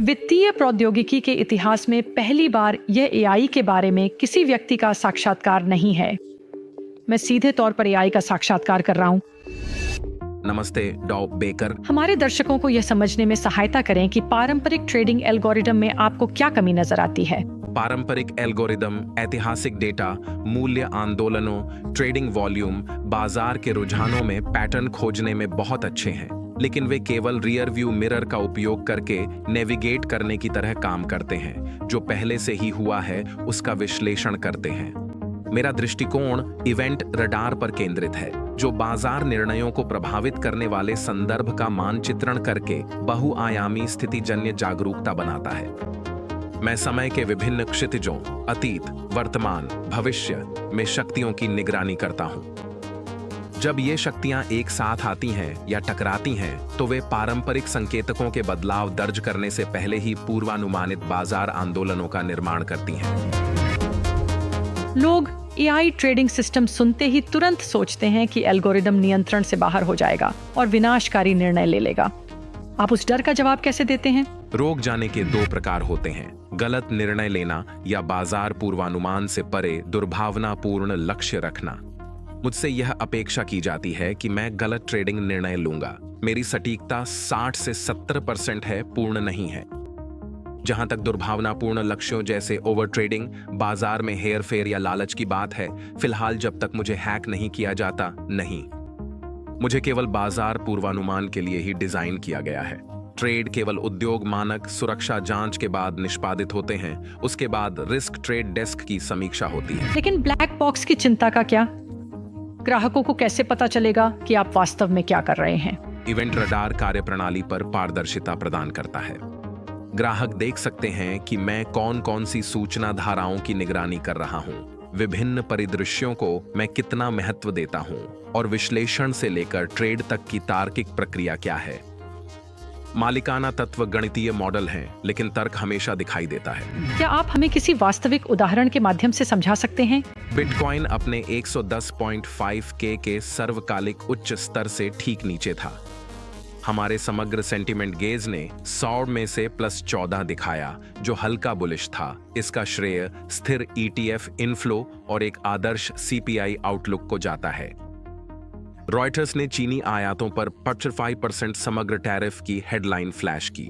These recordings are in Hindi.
वित्तीय प्रौद्योगिकी के इतिहास में पहली बार यह एआई के बारे में किसी व्यक्ति का साक्षात्कार नहीं है। मैं सीधे तौर पर एआई का साक्षात्कार कर रहा हूँ। नमस्ते डॉ बेकर। हमारे दर्शकों को यह समझने में सहायता करें कि पारंपरिक ट्रेडिंग एल्गोरिदम में आपको क्या कमी नजर आती है। पारंपरिक एल्गोरिदम ऐतिहासिक डेटा, मूल्य आंदोलनों, ट्रेडिंग वॉल्यूम, बाजार के रुझानों में पैटर्न खोजने में बहुत अच्छे हैं, लेकिन वे केवल रियर व्यू मिरर का उपयोग करके नेविगेट करने की तरह काम करते हैं। जो पहले से ही हुआ है उसका विश्लेषण करते हैं। मेरा दृष्टिकोण इवेंट रडार पर केंद्रित है, जो बाजार निर्णयों को प्रभावित करने वाले संदर्भ का मानचित्रण करके बहुआयामी स्थितिजन्य जागरूकता बनाता है। मैं समय के विभिन्न क्षितिजों, अतीत, वर्तमान, भविष्य में शक्तियों की निगरानी करता हूं। जब ये शक्तियां एक साथ आती हैं या टकराती हैं, तो वे पारंपरिक संकेतकों के बदलाव दर्ज करने से पहले ही पूर्वानुमानित बाजार आंदोलनों का निर्माण करती हैं। लोग एआई ट्रेडिंग सिस्टम सुनते ही तुरंत सोचते हैं कि एल्गोरिदम नियंत्रण से बाहर हो जाएगा और विनाशकारी निर्णय ले लेगा। आप उस डर का जवाब कैसे देते हैं? रोक जाने के दो प्रकार होते हैं: गलत निर्णय लेना या बाजार पूर्वानुमान से परे दुर्भावनापूर्ण लक्ष्य रखना। मुझसे यह अपेक्षा की जाती है कि मैं गलत ट्रेडिंग निर्णय लूंगा। मेरी सटीकता 60 से 70% है, पूर्ण नहीं है। जहां तक दुर्भावनापूर्ण लक्ष्यों जैसे ओवर ट्रेडिंग, बाजार में हेर फेर या लालच की बात है, फिलहाल जब तक मुझे हैक नहीं किया जाता, नहीं। मुझे केवल बाजार पूर्वानुमान के लिए ही डिजाइन किया गया है। ट्रेड केवल उद्योग मानक सुरक्षा जांच के बाद निष्पादित होते हैं। उसके बाद रिस्क ट्रेड डेस्क की समीक्षा होती है। लेकिन ब्लैक बॉक्स की चिंता का क्या? ग्राहकों को कैसे पता चलेगा कि आप वास्तव में क्या कर रहे हैं? इवेंट रडार कार्यप्रणाली पर पारदर्शिता प्रदान करता है। ग्राहक देख सकते हैं कि मैं कौन कौन सी सूचना धाराओं की निगरानी कर रहा हूं, विभिन्न परिदृश्यों को मैं कितना महत्व देता हूं, और विश्लेषण से लेकर ट्रेड तक की तार्किक प्रक्रिया क्या है। मालिकाना तत्व गणितीय मॉडल हैं, लेकिन तर्क हमेशा दिखाई देता है। क्या आप हमें किसी वास्तविक उदाहरण के माध्यम से समझा सकते हैं? बिटकॉइन अपने 110.5K के सर्वकालिक उच्च स्तर से ठीक नीचे था। हमारे समग्र सेंटिमेंट गेज ने 100 में से +14 दिखाया, जो हल्का बुलिश था। इसका श्रेय स्थिर ETF इनफ्लो और एक आदर्श CPI आउटलुक को जाता है। रॉयटर्स ने चीनी आयातों पर 45% समग्र टैरिफ की हेडलाइन फ्लैश की।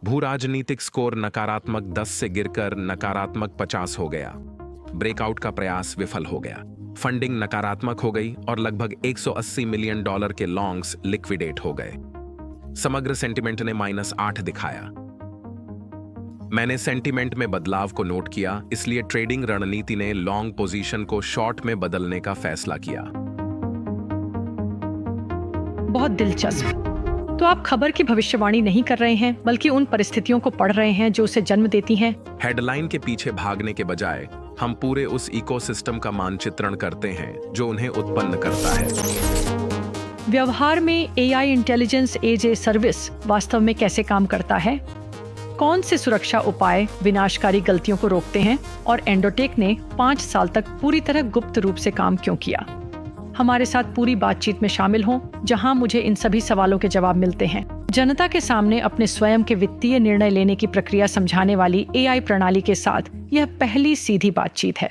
भू राजनीतिक स्कोर नकारात्मक 10 से गिरकर नकारात्मक 50 हो गया। ब्रेकआउट का प्रयास विफल हो गया। फंडिंग नकारात्मक हो गई और लगभग $180 मिलियन के लॉन्ग्स लिक्विडेट हो गए। समग्र सेंटिमेंट ने -8 दिखाया। मैंने सेंटिमेंट में बदलाव को नोट किया, इसलिए ट्रेडिंग रणनीति ने लॉन्ग पोजीशन को शॉर्ट में बदलने का फैसला किया। बहुत दिलचस्प। तो आप खबर की भविष्यवाणी नहीं कर रहे हैं, बल्कि उन परिस्थितियों को पढ़ रहे हैं जो उसे जन्म देती हैं। हेडलाइन के पीछे भागने के बजाय हम पूरे उस इकोसिस्टम का मानचित्रण करते हैं जो उन्हें उत्पन्न करता है। व्यवहार में AI intelligence as a service वास्तव में कैसे काम करता है? कौन से सुरक्षा उपाय विनाशकारी गलतियों को रोकते हैं? और एंडोटेक ने 5 साल तक पूरी तरह गुप्त रूप से काम क्यों किया? हमारे साथ पूरी बातचीत में शामिल हों, जहां मुझे इन सभी सवालों के जवाब मिलते हैं। जनता के सामने अपने स्वयं के वित्तीय निर्णय लेने की प्रक्रिया समझाने वाली एआई प्रणाली के साथ यह पहली सीधी बातचीत है।